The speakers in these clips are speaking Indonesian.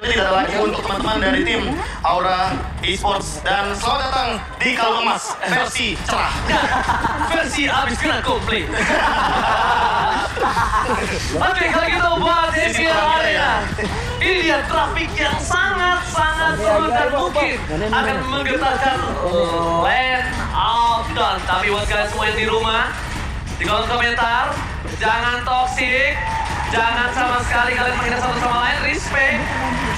Tapi tidak ada lagi untuk teman-teman dari tim Aura Esports. Dan selamat datang di Kalung Emas versi cerah. Versi abis kena komplain. Oke, kalau kita buat MPL Arena, ini dia traffic yang sangat-sangat seru dan mungkin akan menggetarkan Land of Dawn. Tapi buat kalian semua yang di rumah, di kolom komentar, jangan toxic, jangan sama sekali kalian menghina satu sama lain, respect,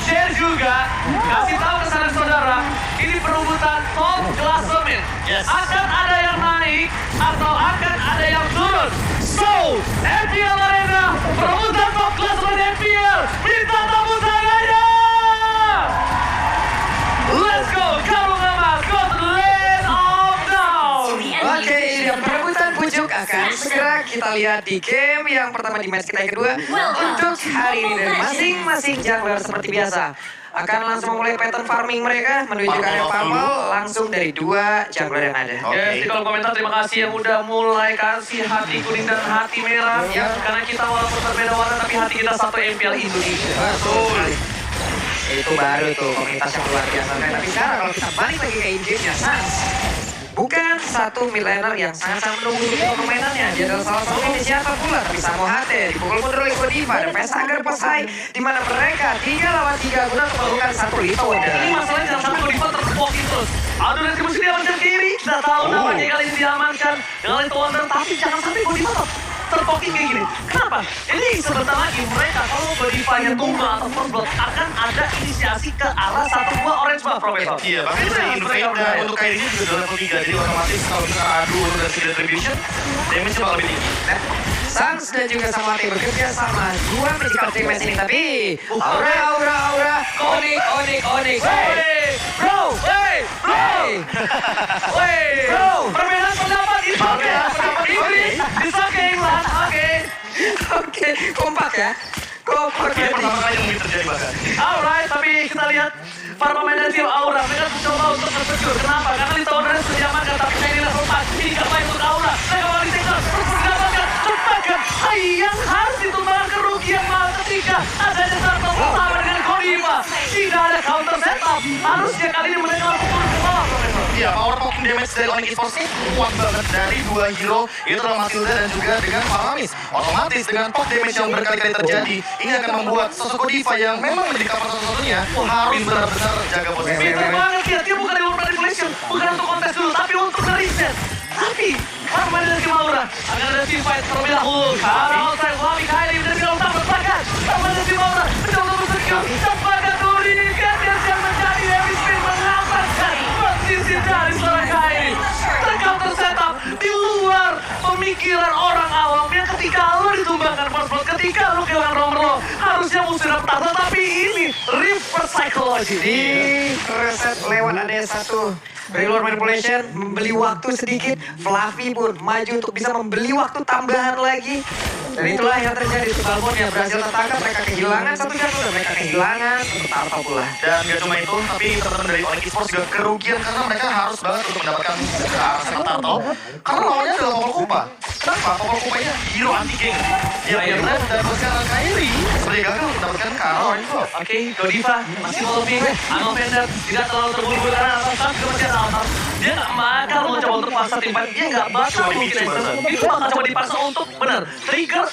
share juga, kasih tahu ke saudara-saudara, ini perebutan top klasemen. Akan ada yang naik atau akan ada yang turun. So, MPL Arena, perebutan top klasemen MPL, minta tepuk tangannya! Let's go, Kalung Emas, go to the Land of Dawn! Oke, yang perebutan pucuk akan segera kita lihat di game yang pertama di match kita yang kedua. Untuk hari ini dari masing-masing jungler seperti biasa akan langsung memulai pattern farming mereka menuju ke area pummel langsung dari dua jungler yang ada. Yes, di kolom komentar terima kasih yang udah mulai kasih hati kuning dan hati merah. Karena kita walaupun berbeda warna tapi hati kita satu MPL Indonesia. Betul. Itu baru tuh komunitas yang luar biasa. Tapi sekarang kalau kita balik lagi ke in-game-nya, Sans bukan satu mid laner yang sangat-sangat menunggu untuk permainannya. Dia adalah salah satu inisiator pula, tapi Samo Hate dipukul mundur oleh Godiva dan Pesager Pesai, di mana mereka 3 lawan 3 guna untuk melakukan satu Lito Wonder. Ini masalahnya jangan sampai Godiva terpokin terus. Aduh, dari musuh diamankan kiri, kita tahu namanya kali ini diamankan dengan Lito Wonder, tapi jangan sampai Godiva terpokin kayak gini. Kenapa? Ini sebentar lagi mereka kalau Godivanya tumbang atau first blood akan ada inisiasi ke arah satu buah orange buff, Profesor. Iya, bahkan bisa invade dan untuk kayak ini juga udah level 3. Jadi otomatis kalau kita adu dan sudah retribution, damage-nya bakal lebih tinggi. Sans dan juga sama Hate bekerja sama dua magical teammates ini, tapi Aura, Onyx. Hey, bro, perbedaan pendapat itu Inggris bisa ke England, Oke, kompak ya. Kompak Ini ya. pertama kali yang mungkin terjadi bahkan. Alright, tapi kita lihat para pemain dari tim Aura, mereka mencoba untuk nge-secure. Kenapa? Karena Lito Wonder sudah diamankan, tapi ini level 4. Ini gak main untuk Aura. Mereka bakal di-take terus didapatkan. Cepatkan. Yang harus ditumbangkan kerugian malah ketika adanya turtle bersama dengan Godiva. Tidak ada counter setup. Harusnya kali ini mereka langsung turun ke bawah, Profesor. Iya, power poking damage dari Onyx Esports ini kuat banget dari dua hero, itu adalah Matilda dan juga dengan Paramis. Otomatis dengan poke damage yang berkali-kali terjadi, ini akan membuat sosok Godiva yang memang menjadi cover satu-satunya harus benar-benar jaga posisi. Pintar banget ya, dia bukan di manipulation, bukan untuk kontes dulu, tapi untuk nge-reset. Tapi, para pemain dari tim Aura akan ada team fight terlebih dahulu. Karena outside, Wami Kylie dan tidak utama berpakat. Pemain dari tim Aura mencoba untuk secure. Cepatkan Turin, Gattias yang menjadi heavy spin mengamankan posisi dari seorang Kylie. Counter setup di luar pemikiran orang awam yang ketika lo ditumbangkan first blood, ketika lo kehilangan romer lo, harusnya musuh dapat, tapi ini reverse psychology. Di reset lewat ada satu dari luar manipulation, membeli waktu sedikit. Fluffy pun maju untuk bisa membeli waktu tambahan lagi. Dan itulah yang terjadi. Balbon yang berhasil tertangkap, mereka kehilangan satu jatuh dan mereka kehilangan satu turtle pula. Dan gak cuma itu, tapi teman-teman dari Onyx Esports juga kerugian karena mereka harus banget untuk mendapatkan second turtle. Karena lawannya adalah Popol Kupa. Kenapa? Popol Kupa ini hero anti-geng. Dia punya dan sekarang Kyrie sebagai gagal untuk mendapatkan Karo Orange Buff. Oke, Godiva masih moving, Ano Fender tidak terlalu terburu-buru karena atas juga masih ada altar. Dia nggak bakal mencoba untuk paksa tim fight, dia nggak bakal mungkin itu bakal coba dipaksa untuk benar trigger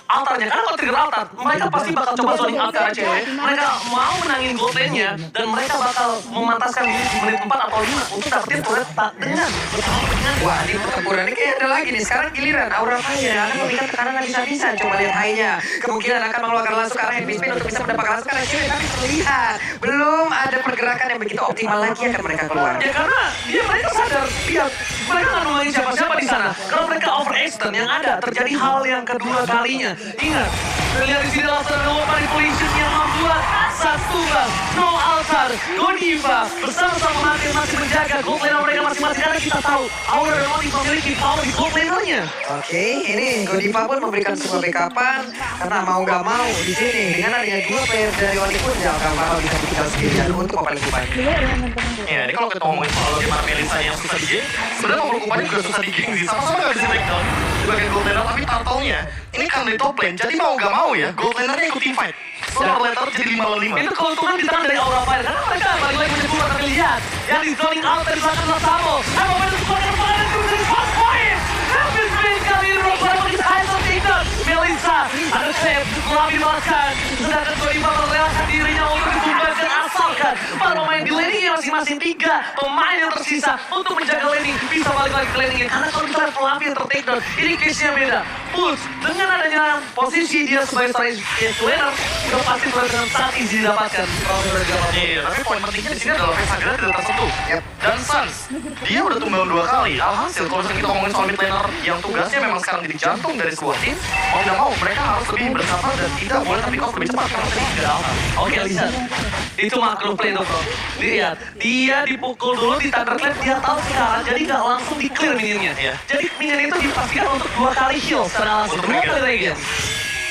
altarnya. Karena kalau trigger altar, mereka pasti bakal coba zoning out ke arah cewek. Mereka mau menangin gold lane-nya dan mereka bakal memantaskan diri di menit 4 atau 5 untuk dapetin turret tak dengan bertemu dengan. Wah, ini pertempuran ini kayak ada lagi nih. Sekarang giliran Aura Fire akan memikat ke kanan bisa-bisa. Coba lihat high-nya. Kemungkinan akan mengeluarkan langsung ke arah heavy spin untuk bisa mendapatkan langsung ke arah cewek. Tapi terlihat belum ada pergerakan yang begitu optimal lagi akan mereka keluar. Ya karena mereka sadar, lihat mereka nggak nolongin siapa-siapa di sana. Kalau mereka overextend yang ada terjadi hal yang kedua kalinya. Ingat, terlihat di sini langsung ada manipulation yang membuat satu no altar. Godiva bersama-sama masih menjaga gold laner mereka masing-masing karena kita tahu Aura dan Onyx memiliki power di gold lanernya. Oke, ini Godiva pun memberikan sebuah backupan karena mau nggak mau di sini dengan adanya dua player dari Onyx pun jangan bakal bisa ditinggal sendirian untuk paling kupai. Ya, ini kalau kita ngomongin soal bagaimana Melissa yang susah di geng, sebenarnya Popol Kupanya juga susah di geng sih. Sama-sama nggak bisa breakdown di bagian gold laner, tapi turtle-nya ini kan dari top lane, jadi mau nggak mau ya gold laner-nya ikutin fight. Sooner or later jadi 5-5. Itu keuntungan di tangan dari Aura Fire. Karena mereka balik lagi punya bola, tapi lihat. Yang di zoning out dari belakang Samo. Aura Fire itu kembali terus dari 4 poin. Habis main kali ini Rob Fire begitu Aizen Takedown. Melissa ada save, Labi makan. Sedangkan Goiva merelakan dirinya untuk ditumbangkan asalkan para pemain di laning masing-masing 3 pemain yang tersisa untuk menjaga laning bisa balik lagi ke laningnya. Karena kalau kita lihat Labi yang ter-takedown, ini case-nya beda. Push dengan adanya posisi dia sebagai strike laner, udah pasti dengan saat easy didapatkan. Iya, tapi poin pentingnya di sini adalah Vesagra tidak tersentuh. Dan Suns, dia udah tumbang 2 kali. Alhasil kalau misalnya kita ngomongin soal mid laner yang tugasnya memang sekarang jadi jantung dari sebuah tim, mau tidak mau mereka harus lebih bersabar dan tidak boleh tapi off lebih cepat karena tadi tidak alpha. Oke, lihat. Itu makro play dong, bro. Lihat, dia dipukul dulu di Thunderclap, dia tahu sekarang, jadi nggak langsung di-clear minionnya. Iya. Jadi minion itu dipastikan untuk 2 kali heal secara langsung. Untuk 2 Regen. kali Regen.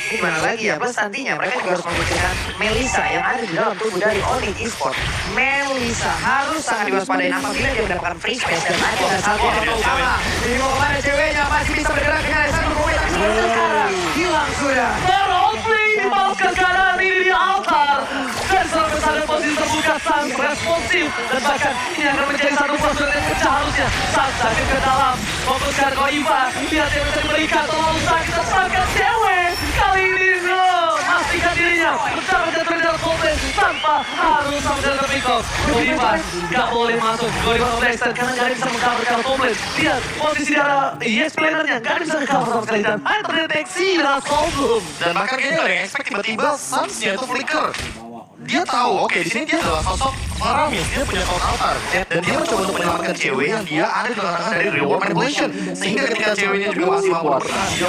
Ini gimana lagi ya, plus nantinya mereka juga harus memikirkan Melissa yang ada di dalam tubuh dari Onyx Esports. Melissa harus sangat diwaspadai apabila dia mendapatkan free space dan ada satu yang sama. Jadi mau kemana ceweknya masih bisa bergerak dengan satu pemain tapi sekarang hilang sudah. Role play dibalaskan kanan ini di altar. Dan sampai saat posisi terbuka sang responsif. Dan bahkan ini akan menjadi satu posisi yang pecah harusnya. Sang sakit ke dalam. Fokuskan Goiva. Lihat dia bisa diberikan. Terlalu sakit tersangka cewek. Kali ini pastikan dirinya. Bersama jatuh dari Colton. Tanpa harus sampai dari terpikau. Goiva gak boleh masuk. Goiva Dexter karena gak ada bisa mengcover kalau Colton. Lihat posisi darah EX planernya. Gak ada bisa mengcover sama sekali. Dan hanya terdeteksi dengan Colton. Dan bahkan kayaknya gak ada yang expect tiba-tiba Suns-nya itu flicker. Dia tahu, oke, di sini dia adalah sosok Faramis, dia punya soul altar. Dan dia mencoba untuk menyelamatkan cewek yang dia ada di belakang dari reward manipulation. Sehingga ketika ceweknya juga masih mampu bertahan, dia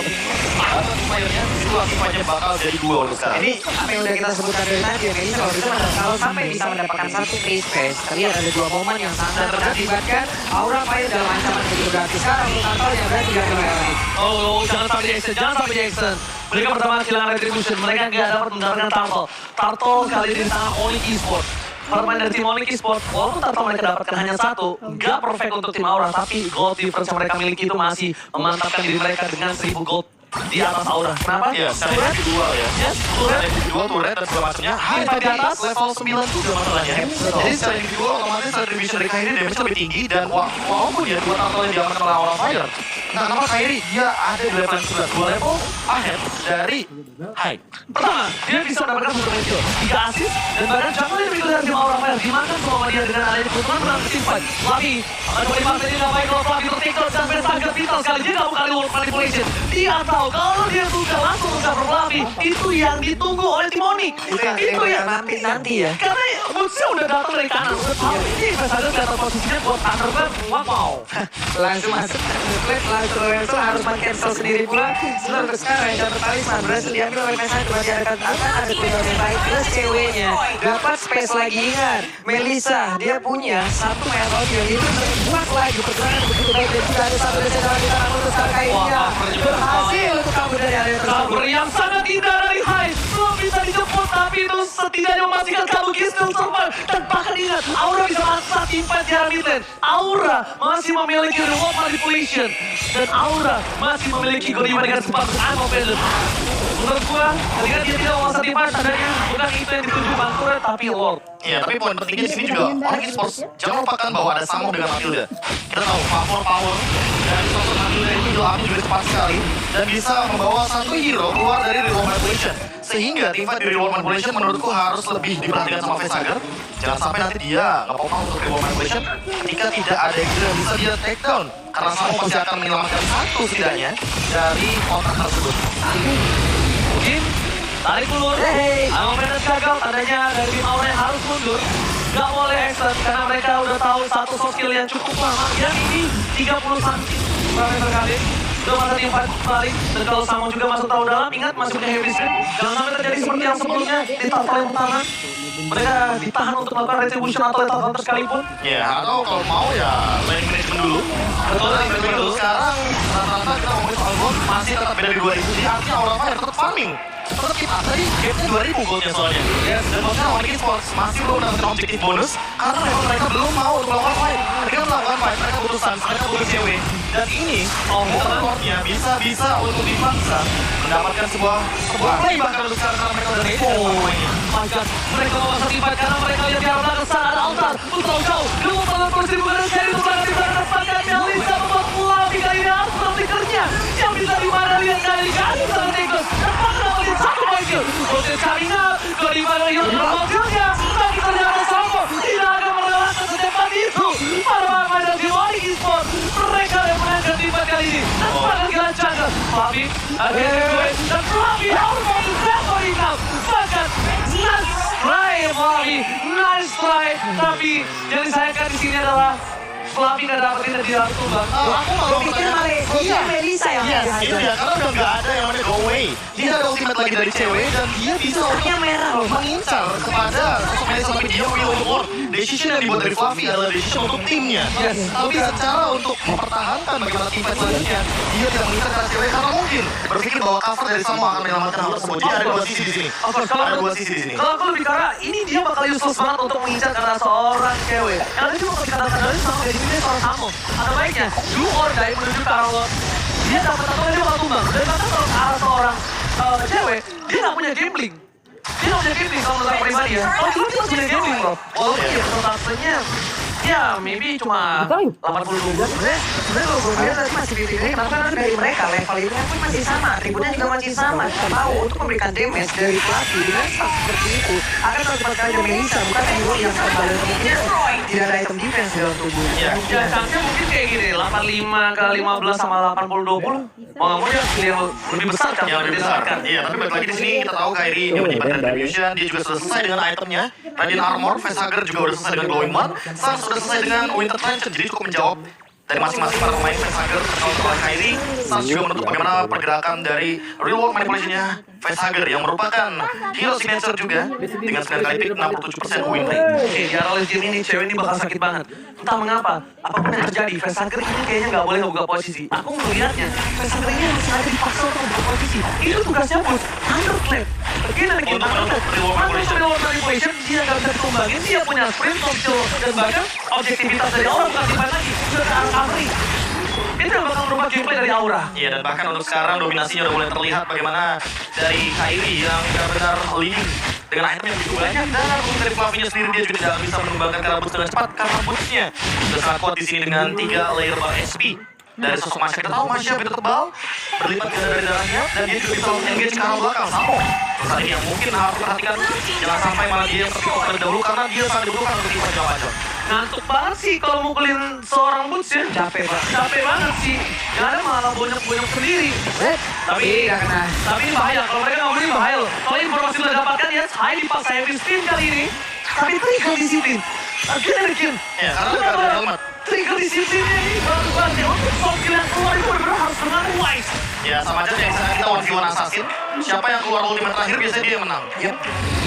atas firenya, itu akibatnya bakal jadi 2 untuk sekarang. Ini apa yang udah kita sebutkan dari tadi ya, Melissa kalau itu kalau sampai bisa mendapatkan satu free space, terlihat ada 2 momen yang sangat berakibatkan Aura Fire dalam ancaman begitu gratis. Sekarang untuk Tartalnya berarti gak kembali lagi. Oh, jangan sampai di action, jangan sampai di action. Mereka pertama kehilangan retribution, mereka nggak dapat mendapatkan Turtle. Turtle kali ini di tangan Onyx Esports. Para pemain dari tim Onyx Esports, walaupun Turtle mereka dapatkan hanya 1, nggak perfect untuk tim Aura, tapi gold difference yang mereka miliki itu masih memantapkan diri mereka dengan 1000 gold di atas Aura. Kenapa? Iya, secara individual ya. Yes, turret. Secara individual, turret dan segala macamnya. High Di atas. level 9 juga masalahnya. Jadi secara individual otomatis retribution dari Kairi damage lebih tinggi. Dan walaupun ya 2 turtle yang diamankan oleh Aura Fire, nah kenapa Kairi dia ada di level 9, 2 level ahead dari High. Pertama, dia bisa mendapatkan satu kill, 3 assist, dan bahkan jangan lebih dari tim Aura Fire. Dimakan sama dia dengan adanya kebetulan menang ke teamfight. Lagi, akan boleh bahas ini nggak baik kalau Flavi ter-takedown sampai sangat vital sekali. Dia nggak bukan reward manipulation. Dia tahu kalau dia suka langsung mencover Flavi, itu yang ditunggu oleh tim Onyx. Itu yang nanti ya. Karena musuhnya udah datang dari kanan, udah tahu ini Vesagra datang posisinya buat Thunderbird, wow. Langsung masuk Thunderclap, langsung Reversal harus men-cancel sendiri pula. Sebenarnya untuk sekarang yang dapat talisman berhasil diambil oleh Vesagra. Masih ada cooldown yang baik plus ceweknya dapat space lagi. Ingat, Melissa dia punya satu metode yang itu membuat lagi pergerakan begitu baik dan juga ada satu desa dalam di tangan untuk Skarkainya berhasil untuk kabur dari area Kabur tersebut. yang sangat indah dari High. Belum bisa dijemput, tapi itu setidaknya memastikan Kabuki still survive. Dan bahkan ingat, Aura bisa maksa teamfight di arah mid lane. Aura masih memiliki reward manipulation. Dan Aura masih memiliki Goiva dengan sempat unopended. Menurut gua, ketika dia tidak menguasai teamfight, tandanya bukan itu yang dituju Bang Turret, tapi Lord. Iya, tapi poin pentingnya di sini juga Onyx Esports jangan lupakan bahwa ada Samo dengan Matilda. Kita tahu power dari sosok Matilda itu juga cepat sekali dan bisa membawa satu hero keluar dari reward manipulation. Sehingga teamfight di reward manipulation menurutku harus lebih diperhatikan sama Vesagra. Jangan sampai nanti dia nggak apa-apa untuk reward manipulation ketika tidak ada yang bisa dia take down. Karena Samo pasti akan menyelamatkan satu setidaknya dari kontrak tersebut. Mungkin tarik ulur, Almeida gagal, tandanya dari tim Aura yang harus mundur. Gak boleh extend karena mereka udah tahu satu soft kill yang cukup lama. Dan ini 30 santim parameter kali. Udah masa teamfight balik. Dan kalau Samo juga masuk terlalu dalam, ingat masuk ke heavy screen. Jangan sampai terjadi seperti yang sebelumnya di Turtle yang pertama. Mereka ditahan untuk melakukan retribution atau lethal counter sekalipun. Ya, atau kalau mau ya lane management dulu. Betul, Sekarang rata-rata kita ngomongin soal gold masih tetap beda di 2000. Jadi artinya Aura Fire tetap farming. Tetap keep up. Tadi gapnya 2000 goldnya soalnya. Dan bahkan Onyx Esports masih belum mendapatkan objektif bonus karena memang mereka belum mau untuk melakukan fight. Mereka melakukan fight, mereka butuh Suns, mereka butuh CW. Dan ini, courtnya bisa untuk dipaksa mendapatkan sebuah play bahkan untuk sekarang karena mereka udah ready. My God, mereka memaksa fight karena mereka lihat di arah belakang sana ada Altar. Untuk jauh, dulu tangan kursi bukan dari itu belakang di belakang sepakatnya Lisa membuat Fluffy kali ini harus berpikirnya. Yang bisa di mana lihat dari kaki sana Nicholas. Terpaksa melihat satu Michael. Proses coming up, ke di mana Hill berhasilnya. Tapi ternyata Sampo tidak akan merelakan secepat itu. Para pemain dan tim Onyx Esports, mereka yang menangkan timbat kali ini. Dan sepakat gila jungle. Fluffy, akhirnya gue, dan Fluffy harus mau menang up. Bahkan, nice try Fluffy, nice try. Tapi yang disayangkan di sini adalah Fluffy nggak dapetin dari Ratu Tumbang. Aku malah Pikir malah iya Melisa yang itu ya, karena udah nggak ada yang namanya go away. Dia ada ultimate lagi dari cewek dan dia bisa Yang merah loh. mengincar kepada sosok Melisa sampai dia memilih untuk war. Decision yang dibuat dari Fluffy adalah decision untuk timnya. Tapi secara untuk mempertahankan bagaimana tim fight selanjutnya, dia tidak mengincar kepada cewek karena mungkin berpikir bahwa cover dari semua akan menyelamatkan hal tersebut. Jadi ada dua sisi di sini. Ada dua sisi di sini. Kalau aku lebih ke arah, ini dia bakal useless banget untuk mengincar karena seorang cewek. Yang ini cuma dikatakan dari sama dari ini soal Samo. Ada baiknya, do or die menuju ke arah lot. Dia dapat atau dia bakal tumbang. Dan bahkan kalau ke arah seorang cewek, dia nggak punya gambling. Dia nggak punya gambling kalau menurut pribadi ya. Kalau dulu dia punya gambling bro. Walaupun ya persentasenya, ya maybe cuma 82. Sebenarnya kalau gue lihat tadi masih pilih kenapa kan dari mereka level ini pun masih sama, atributnya juga masih sama. Kita tahu untuk memberikan damage dari pelatih dengan staff seperti itu akan terus cepat kali dari Melisa, bukan hero yang kembali kemungkinan tidak ada item defense dalam tubuhnya. Ya. Ya, chance-nya mungkin kayak gini, 85 ke 15 sama 80-20. Mau nggak mau dia pilih yang lebih besar kan? Yang lebih besar. Iya, tapi balik lagi di sini kita tahu Kairi dia menyimpan Retribution, dia juga sudah selesai dengan itemnya. Radiant Armor, Facehugger juga sudah selesai dengan Glowing Mud. Sans sudah selesai dengan Winter Trench, jadi cukup menjawab dari masing-masing para pemain. Facehugger terkawal Kairi. Sans juga menutup bagaimana pergerakan dari Real World Manipulation-nya Facehugger yang merupakan hero signature juga dengan 9 kali pick 67% win rate. Oke, di arah list game ini cewek ini bakal sakit banget. Entah mengapa, apapun yang terjadi, Facehugger ini kayaknya nggak boleh ngebuka posisi. Aku melihatnya, Facehugger ini harus ada dipaksa untuk membuka posisi. Itu tugasnya pun underclap. Again and again, underclap. Untuk reward manipulation, dia nggak bisa ditumbangin. Dia punya sprint, social, dan bahkan objektivitas dari Aura bukan dimana lagi. Sudah ke arah covery. Itu yang bakal merubah gameplay dari Aura. Iya, dan bahkan untuk sekarang dominasinya udah mulai terlihat bagaimana dari Kairi yang benar-benar leading dengan item yang begitu banyak, dan untuk dari Fluffy-nya sendiri dia juga tidak bisa mengembangkan cara boost dengan cepat karena boostnya sudah sangat kuat di sini dengan 3 layer bar SP dari sosok Masya. Kita tahu Masya begitu tebal, berlipat ganda dari darahnya, dan dia juga bisa engage ke arah belakang. Samo terus ini yang mungkin harus perhatikan, jangan sampai malah dia yang terpikat terlebih dahulu karena dia sangat dibutuhkan untuk bisa jauh-jauh. Ngantuk banget sih kalau mukulin seorang boots ya. Capek banget. Capek banget sih. Yang ada malah bonyok-bonyok sendiri. Tapi nggak kena. Tapi ini bahaya. Kalau mereka ngomongin bahaya loh. Kalau informasi udah dapatkan ya, saya dipaksa heavy spin kali ini. Tapi trigger disiplin. Again and again. Ya, karena mereka ada helmet. Trigger disiplinnya ini bagus banget ya. Untuk soft kill yang keluar itu benar-benar harus dengan wise. Ya, sama aja kayak misalnya kita 1v1 assassin, siapa yang keluar ultimate terakhir biasanya dia yang menang. Yep.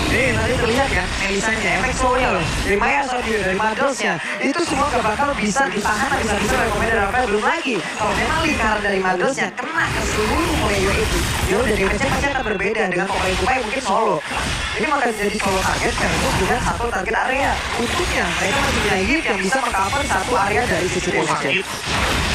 Nih, tadi terlihat kan, Melisanya, efek slow-nya loh. Dari Maya Saudio, dari Muggles-nya. Itu semua gak bakal bisa ditahan, bisa oleh Commander Rafael. Belum lagi, kalau memang lingkaran dari Muggles-nya kena ke seluruh player itu. Ya udah, damage-nya pasti akan berbeda dengan pemain-pemain mungkin solo. Ini malah jadi solo target karena itu dengan satu target area. Untungnya, mereka masih punya hit yang bisa meng-cover satu area dari sisi damage-nya.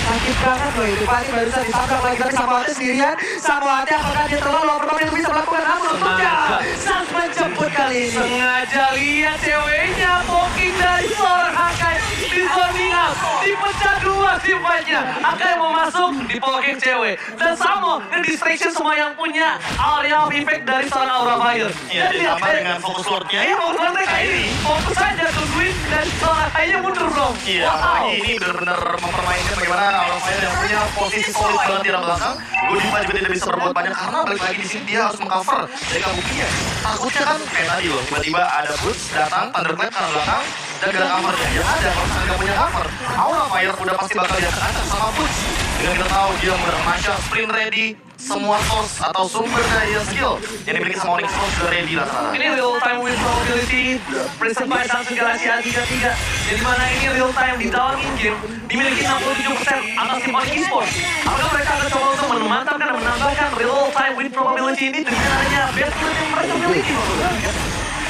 Sakit banget loh itu, Pati barusan ditabrak lagi dari Samoate sendirian. Samoate apakah dia terlalu overpower itu bisa melakukan apa untuknya? Sans menjemput kali ini. Sengaja lihat ceweknya poking dari seorang Hakai di zoning out. Dipecah dua simpanya. Hakai mau masuk di poking cewek. Dan Samo nge-distraction semua yang punya area of effect dari seorang Aura Fire. Iya, ditambah dengan fokus swordnya. Iya, fokus swordnya Kairi. Fokus aja tungguin dan seorang Hakainya mundur bro. Iya, apalagi ini benar-benar mempermainkan bagaimana Aura Fire yang punya posisi solid banget di arah belakang. Godiva juga tidak bisa berbuat banyak karena balik lagi di sini dia harus mengcover dari kabukinya. Takutnya kan kayak tadi loh, tiba-tiba ada boots datang, thunderclap ke arah belakang, dan gak ada covernya. Yang ada kalau misalnya gak punya cover, Aura Fire udah pasti bakal diangkat sama boots. Dengan kita tahu dia menggunakan Masha, sprint ready, semua source atau sumber daya skill yang dimiliki sama Onyx Force sudah ready lah sana. Ini real time with probability, Presence Samsung Galaxy A33. Jadi mana ini real time di dalam in-game dimiliki 67% atas tim Onyx Esports. Apakah mereka akan coba untuk memantapkan dan menambahkan real time with probability ini dengan adanya best play yang mereka miliki?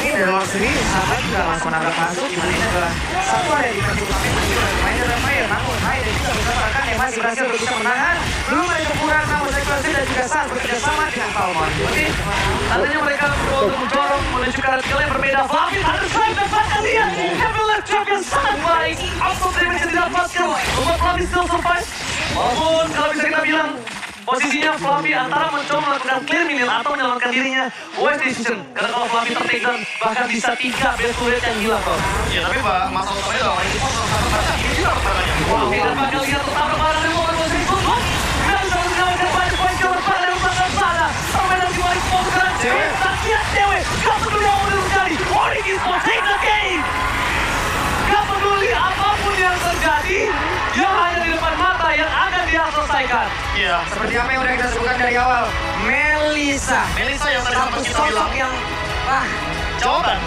Ini dari luar sendiri, sahabat juga langsung menabrak masuk, dimana ini adalah satu area di pertukaran yang juga bermain dari Fire, namun Fire dan juga beberapa rekan yang masih berhasil berusaha menahan. Belum ada kekurangan, namun Sequency dan juga Sans bekerja sama dengan Falcon. Oke, artinya mereka mencoba untuk mendorong menuju ke arah skill yang berbeda. Fluffy ada strike dan bahkan lihat Heavy Left Trap yang sangat baik. Auto damage yang didapatkan membuat Fluffy still survive. Walaupun kalau bisa kita bilang posisinya Fluffy antara mencoba melakukan clear minion atau menyelamatkan dirinya wise decision. Karena kalau Fluffy tertakedown bahkan bisa 3 best turret yang hilang kok. Ya tapi Pak, masalah utamanya adalah Onyx Force harus baca ini juga pertanyaannya. Oke, dan bakal lihat tertabrak barang dari momen posisi football. Dan bisa mengalahkan banyak poin ke depan dari belakang sana. Permainan di balik fokus dengan cewek. Tak lihat cewek. Gak peduli yang udah terjadi. Onyx Esports take the game. Gak peduli apapun yang terjadi. Yang hanya di depan mata yang akan dia selesaikan. Iya, Seperti apa yang udah kita sebutkan dari awal, Melissa. Melissa yang tadi Satu sempat kita sosok bilang. yang Jawaban.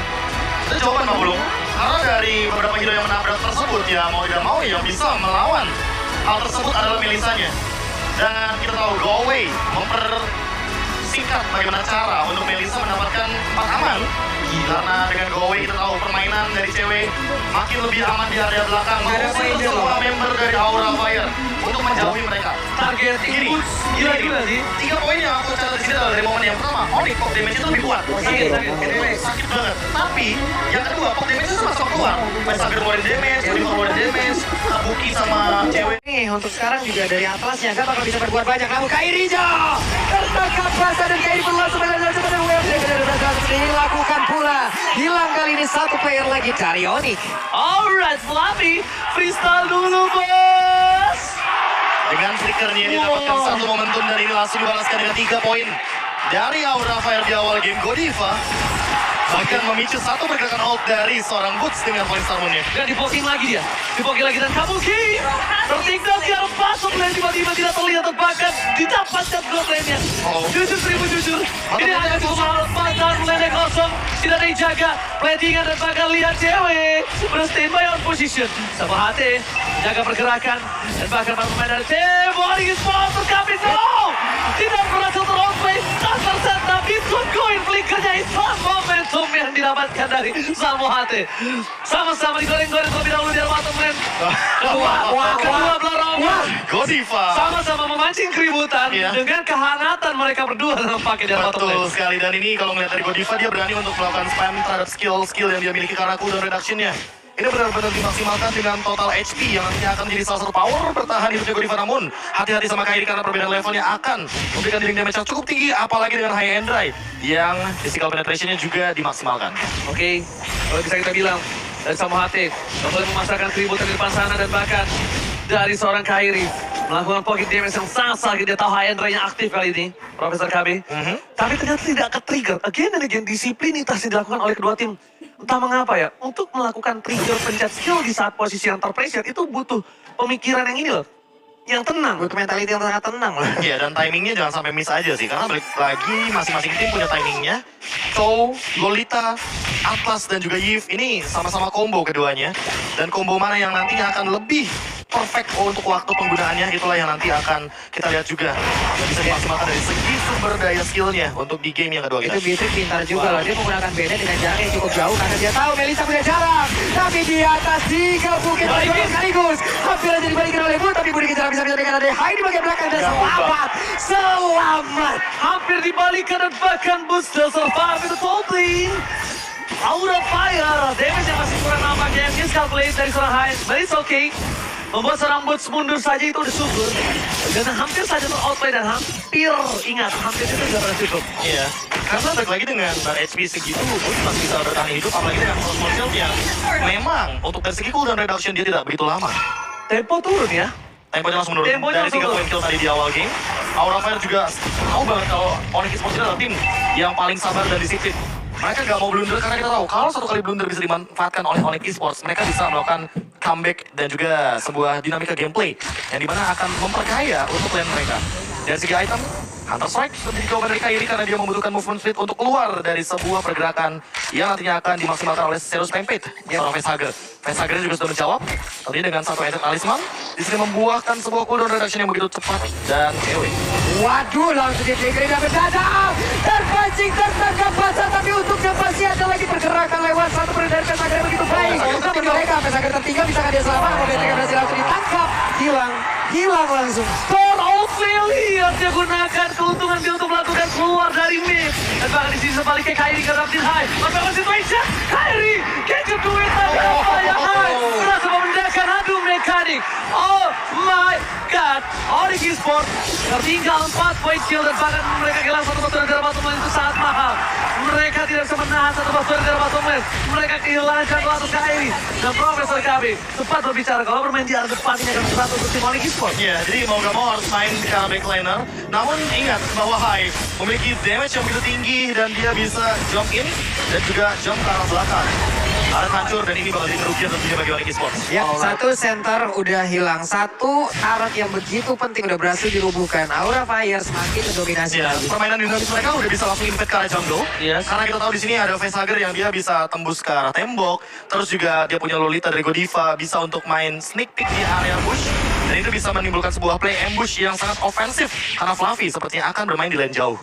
Itu jawaban Pak Bulung. Karena dari beberapa hero yang menabrak tersebut ya mau tidak mau yang bisa melawan hal tersebut adalah Melissanya. Dan kita tahu Go Away mempersingkat bagaimana cara untuk Melissa mendapatkan tempat aman. Karena dengan Go Away kita tahu permainan dari cewek makin lebih aman di area belakang. Mengusir semua member dari Aura Fire untuk menjauhi mereka. Target Gini, input. Gila sih. 3 poin yang aku catat di sini adalah dari momen yang pertama, Onyx pop damage itu lebih kuat. Sakit. Sakit banget. Tapi yang kedua, pop damage itu sama-sama keluar. Pesagir ngeluarin damage, Budi ngeluarin damage, Kabuki sama cewek. Nih, untuk sekarang juga dari Atlasnya gak bakal bisa berbuat banyak. Namun Kairi Jo tertangkap basah dan Kairi perlu langsung menang cepat WFC seperti dilakukan pula. Hilang kali ini satu player lagi dari Onyx. Alright, Fluffy. Freestyle dulu, bos. Dengan flickernya dia dapatkan satu momentum dan ini langsung dibalaskan dengan 3 poin. Dari Aura Fire di awal game Godiva. Bahkan memicu satu pergerakan ult dari seorang Boots dengan poin Starmoon-nya. Dan dipoking lagi dia. Dipoking lagi dan Kabuki. Tertinggal di arah pasok dan tiba-tiba tidak terlihat bahkan didapatkan gold lane-nya. Jujur seribu jujur. Ini hanya cukup melepas dan lane kosong. Tidak ada yang jaga. Platingan dan bahkan lihat cewek. Berstandby on position. Sama hati. Jaga pergerakan. Dan bahkan para pemain dari tim Onyx Esports terkapit. No! Tidak berhasil ter-outplay. Tak terset tapi good going. Flickernya Islam momentum yang didapatkan dari Salmo Hate. Sama-sama digoreng-goreng terlebih dahulu di arah bottom lane. Kedua belah rombongan. Godiva. Sama-sama memancing keributan Iya. dengan kehangatan mereka berdua dalam pakai di arah bottom Betul lane. sekali, dan ini kalau melihat dari Godiva dia berani untuk melakukan spam terhadap skill-skill yang dia miliki karena cooldown reduction-nya. Ini benar-benar dimaksimalkan dengan total HP yang nantinya akan menjadi salah satu power bertahan hidupnya Godiva. Namun hati-hati sama Kairi karena perbedaan levelnya akan memberikan dealing damage yang cukup tinggi, apalagi dengan high end drive yang physical penetration-nya juga dimaksimalkan. Oke, kalau bisa kita bilang dari Salmo Hate mulai memasarkan keributan di depan sana dan bahkan dari seorang Kairi melakukan pocket damage yang sangat dia tahu high end ray-nya aktif kali ini, Profesor KB. Tapi ternyata tidak ke-trigger. Again and again, disiplinitas yang dilakukan oleh kedua tim. Entah mengapa ya, untuk melakukan trigger pencet skill di saat posisi yang terpressure itu butuh pemikiran yang ini loh, yang tenang. Butuh mentality yang sangat tenang loh. Iya, dan timingnya jangan sampai miss aja sih, karena balik lagi masing-masing tim punya timingnya. So, Lolita, Atlas, dan juga Yves ini sama-sama combo keduanya. Dan combo mana yang nantinya akan lebih perfect untuk waktu penggunaannya, itulah yang nanti akan kita lihat juga. Yang bisa dimaksimalkan dari segi sumber daya skillnya untuk di game yang kedua kita. Itu Beatrix pintar juga loh, dia menggunakan Bennett dengan jarak yang cukup jauh karena dia tahu Melissa punya jarak. Tapi di atas 3 bukit sekaligus. Hampir aja dibalikin oleh Bu, tapi Bu dikejar bisa dengan ada high di bagian belakang dan selamat. Selamat. Hampir dibalikan dan bahkan boost the survive itu totally. Aura Fire, damage yang masih kurang nampaknya yang miscalculate dari seorang Hines, but it's okay. Membuat seorang Boots mundur saja itu udah syukur. Dan hampir saja ter-outplay dan hampir, ingat, hampir itu gak pernah cukup. Iya, karena balik lagi dengan bar HP segitu, Boots masih bisa bertahan hidup, apalagi dengan Cosmo Shield yang memang untuk dari segi cooldown reduction dia tidak begitu lama. Tempo turun ya. Temponya langsung menurun Temponya dari langsung 3 poin kill tadi di awal game. Aura Fire juga tahu banget kalau Onyx Esports adalah tim yang paling sabar dan disiplin. Mereka nggak mau blunder karena kita tahu kalau satu kali blunder bisa dimanfaatkan oleh Onyx Esports, mereka bisa melakukan comeback dan juga sebuah dinamika gameplay yang dimana akan memperkaya untuk lane mereka. Dari segi item, Hunter Strike menjadi jawaban dari Kairi karena dia membutuhkan movement speed untuk keluar dari sebuah pergerakan yang nantinya akan dimaksimalkan oleh Zero Stampede, seorang Facehugger. Facehugger juga sudah menjawab, tentunya dengan satu item talisman, di sini membuahkan sebuah cooldown reduction yang begitu cepat dan EW. Waduh, langsung di-triggerin dan mendadak. Terpancing, tertangkap basah, tapi untuknya masih ada lagi pergerakan lewat satu dari Facehugger yang begitu baik. Tapi mereka, Facehugger tertinggal, bisa dia selamat, Momentnya berhasil langsung ditangkap. Hilang langsung. Thor Ophelia dia gunakan keuntungan dia untuk melakukan keluar dari mid. Dan bahkan di sini sebaliknya Kairi ke Rapid High. Bagaimana situation? Kairi gadget duit tapi apa yang High berhasil memindahkan adu mekanik. Oh my god. Onyx Esports tertinggal 4 point kill dan bahkan mereka kehilangan satu batu dari bottom lane itu sangat mahal. Mereka tidak bisa menahan satu batu dari bottom lane. Mereka kehilangan satu Kairi. Dan Profesor KB sempat berbicara kalau bermain di arah depan ini akan berat untuk tim Onyx Esports. Ya, jadi mau gak mau harus main di kanan backliner. Namun ingat bahwa Hai memiliki damage yang begitu tinggi dan dia bisa jump in dan juga jump ke arah belakang. Alat hancur dan ini bakal jadi kerugian tentunya bagi Onyx Esports. Ya, satu center udah hilang, satu turret yang begitu penting udah berhasil dirubuhkan. Aura Fire semakin mendominasi Ya, lagi. permainan dinamis mereka udah bisa langsung invade ke arah jungle. Yes. Karena kita tahu di sini ada Facehugger yang dia bisa tembus ke arah tembok. Terus juga dia punya Lolita dari Godiva, bisa untuk main sneak peek di area bush. Dan itu bisa menimbulkan sebuah play ambush yang sangat ofensif. Karena Fluffy sepertinya akan bermain di lane jauh.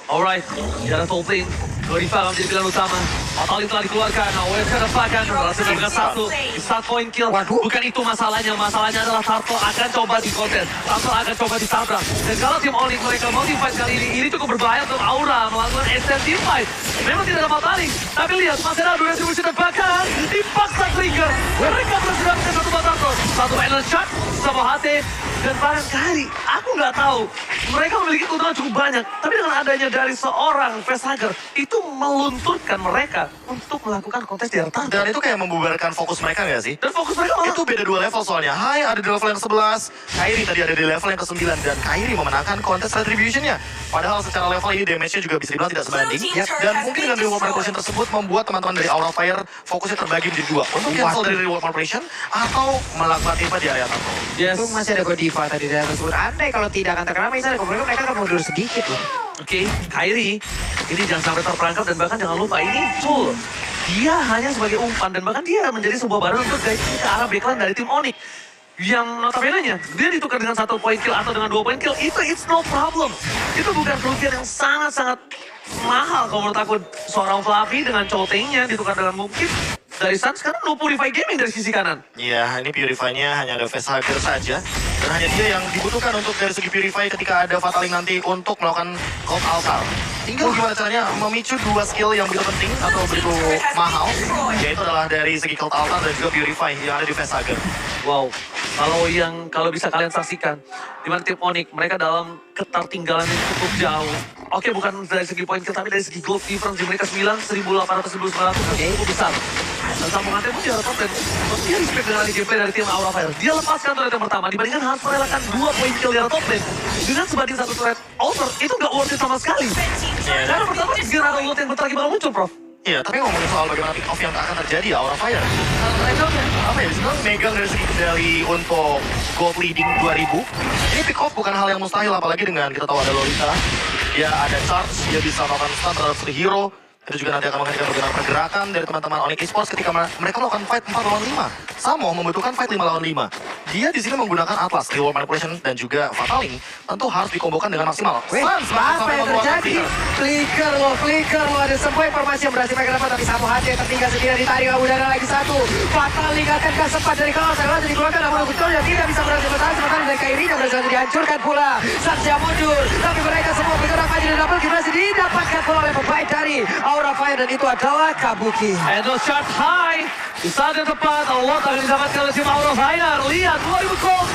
Alright, di arah top lane, Godiva akan menjadi pilihan utama. Fatali telah dikeluarkan, OSK dapatkan, berhasil mendapatkan start point kill. Waduh. Bukan itu masalahnya adalah Turtle akan coba di konten. Turtle akan coba ditabrak. Dan kalau tim Onyx mereka mau fight kali ini cukup berbahaya untuk Aura melakukan extended fight. Memang tidak ada Fatali, tapi lihat masih ada durasi musuh terbakar, dipaksa trigger. Mereka berhasil mendapatkan satu buat Turtle. Satu balance shot, sama HT, dan bahkan kali, aku nggak tahu. Mereka memiliki keuntungan cukup banyak, tapi dengan adanya dari seorang Facehugger itu melunturkan mereka untuk melakukan kontes di arah Turtle. Dan itu kayak membubarkan fokus mereka nggak sih? Dan fokus mereka malah Itu beda 2 level soalnya. Hai ada di level yang ke-11, Kairi tadi ada di level yang ke-9 dan Kairi memenangkan kontes retribution-nya. Padahal secara level ini damage-nya juga bisa dibilang tidak sebanding. Dan mungkin dengan reward manipulation tersebut membuat teman-teman dari Aura Fire fokusnya terbagi menjadi 2. Untuk cancel dari reward manipulation atau melakukan tipe di area Turtle. Yes. Itu masih ada Godiva tadi dari tersebut. Andai kalau tidak akan terkena misalnya, mereka akan mundur sedikit loh. Oke, Kairi, ini jangan sampai terperangkap dan bahkan jangan lupa ini full. Dia hanya sebagai umpan dan bahkan dia menjadi sebuah barang untuk guide ke arah backline dari tim Onyx. Yang notabene-nya, dia ditukar dengan 1 point kill atau dengan 2 point kill, itu it's no problem. Itu bukan kerugian yang sangat-sangat mahal kalau menurut aku. Seorang Fluffy dengan Choteng-nya ditukar dengan mungkin dari Suns karena no Purify Gaming dari sisi kanan. Iya, ini Purify-nya hanya ada Facehugger saja. Dan hanya dia yang dibutuhkan untuk dari segi Purify ketika ada Fataling nanti untuk melakukan Cold Altar. Tinggal gimana caranya memicu 2 skill yang begitu penting atau begitu mahal. Yaitu adalah dari segi Cold Altar dan juga Purify yang ada di Facehugger. Wow, kalau bisa kalian saksikan, di mana tim Onyx mereka dalam ketertinggalan yang cukup jauh. Oke, bukan dari segi poin kill, tapi dari segi gold difference di mereka 9, 1.800, 1.900, cukup besar. Dan sambungan tempo di arah top lane, dia respect dengan gameplay dari tim Aura Fire. Dia lepaskan turret yang pertama, dibandingkan harus merelakan 2 poin kill di arah top lane. Dengan sebanding 1 turret outer, itu nggak worth it sama sekali. Karena pertama, Gerard Loot yang bentar lagi baru muncul, Prof. Iya, tapi ngomongin soal bagaimana pick off yang akan terjadi ya Aura Fire. Mereka apa ya, sebenarnya megang dari segi kendali untuk gold leading 2000. Ini pick off bukan hal yang mustahil, apalagi dengan kita tahu ada Lolita. Dia ada charge, dia bisa melakukan stun terhadap free hero. Itu juga nanti akan menghentikan bagaimana pergerakan dari teman-teman Onyx Esports ketika mereka melakukan fight 4 lawan 5. Samo membutuhkan fight 5 lawan 5. Dia di sini menggunakan Atlas, Reward Manipulation, dan juga Fataling. Tentu harus dikombokan dengan maksimal. Sans bahkan Apa sampai yang mengeluarkan terjadi? Flicker. Flicker loh. Ada semua informasi yang berhasil mereka dapat. Tapi Samu HT tertinggal sendiri, ditarik ke udara lagi 1. Fataling akan sempat dari kaos. Lalu dikeluarkan namun betul yang tidak bisa berhasil bertahan. Sementara dari Kairi yang berhasil dihancurkan pula. Sanjia mundur. Tapi mereka semua bergerak maju dan double berhasil didapatkan pula oleh pemain dari Aura Fire. Dan itu adalah Kabuki. Endo shot high. Di saat yang tepat, Allah akan didapatkan oleh tim Aura Fire. Lihat, 2000 gold.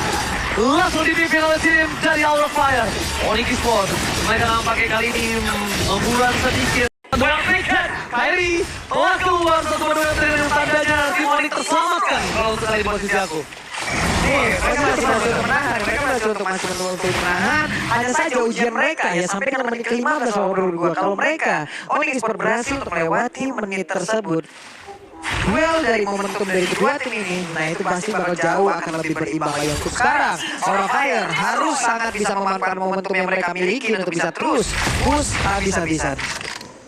Langsung dipimpin oleh tim dari Aura Fire. Onyx Esports, mereka nampaknya kali ini membulan sedikit. Doang tiket, Kairi telah keluar satu menit dengan tandanya tim Onyx terselamatkan. Kalau untuk kali di posisi aku. Nih, mereka masih masuk untuk menahan. Mereka masih masih untuk menahan. Hanya saja ujian mereka ya sampai dengan menit ke-15 menurut gua. Kalau mereka Onyx Esports berhasil untuk melewati menit tersebut, duel dari momentum dari kedua tim ini, nah itu pasti bakal jauh akan lebih berimbang lagi. Untuk sekarang, Aura Fire harus sangat bisa memanfaatkan momentum yang mereka miliki untuk bisa terus push habis-habisan.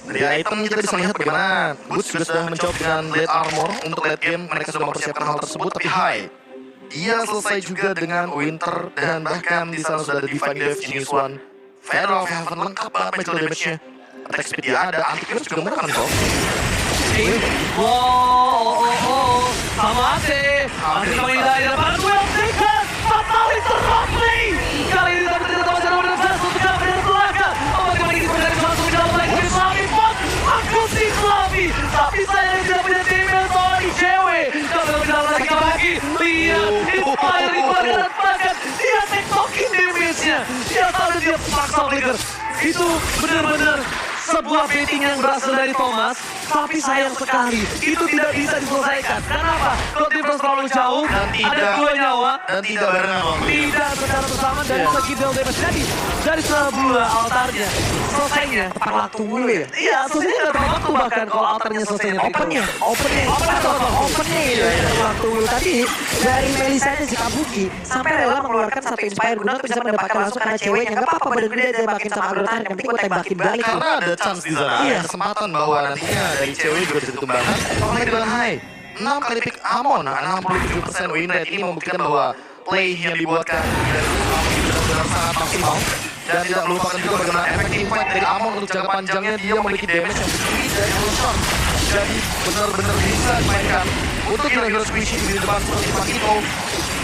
Dari item kita bisa melihat bagaimana Boots sudah mencoba dengan late armor untuk late game. Mereka sudah mempersiapkan hal tersebut, tapi Hai, dia selesai juga dengan Winter dan bahkan di sana sudah ada Divine Death, Genius One, Feral of Heaven, lengkap banget magical damage-nya. Attack speed dia ada, anti-virus juga murah kan kok. Sama Ate. Masih menghindari depan duel Taker. Fatality terrompli. Kali ini tapi tidak tahu cara berdasar untuk dapat dari belakang. Bagaimana ini berada di masuk ke dalam lagi dari Slavi Pot. Aku si Slavi. Tapi saya tidak punya damage seorang cewek. Kalau lebih dalam lagi kembali. Lihat. Inspire dan bahkan dia tektokin damage-nya. Dia tahu dia paksa flicker. Itu benar-benar sebuah betting yang berasal dari Thomas, tapi sayang sekali itu tidak bisa diselesaikan. Kenapa? Kalau tim terlalu jauh, Dan ada 2 nyawa, dan tidak barengan waktu. tidak secara bersama dari segi deal damage. Jadi dari sebuah altarnya selesainya Tepat waktu mulu ya. iya, selesainya nggak tepat waktu bahkan kalau altarnya selesainya Opennya ya. Waktu mulu tadi dari Melisa aja si Kabuki sampai rela mengeluarkan satu inspire guna untuk bisa mendapatkan langsung karena ceweknya nggak apa-apa badan gede tembakin sama Agrotan yang penting gue tembakin balik. Karena ada chance di sana, Iya. ada kesempatan bahwa nantinya dari cewek juga bisa ditumbangkan. Apalagi dengan Hai, 6 kali pick Amon, 67% win rate ini membuktikan bahwa play yang dibuatkan dari Amon itu benar-benar sangat maksimal. Dan tidak melupakan juga bagaimana efektif fight dari Amon untuk jangka panjangnya dia memiliki damage yang tinggi dari Wilson. Jadi benar-benar bisa dimainkan untuk hero-hero squishy di depan seperti Pakito.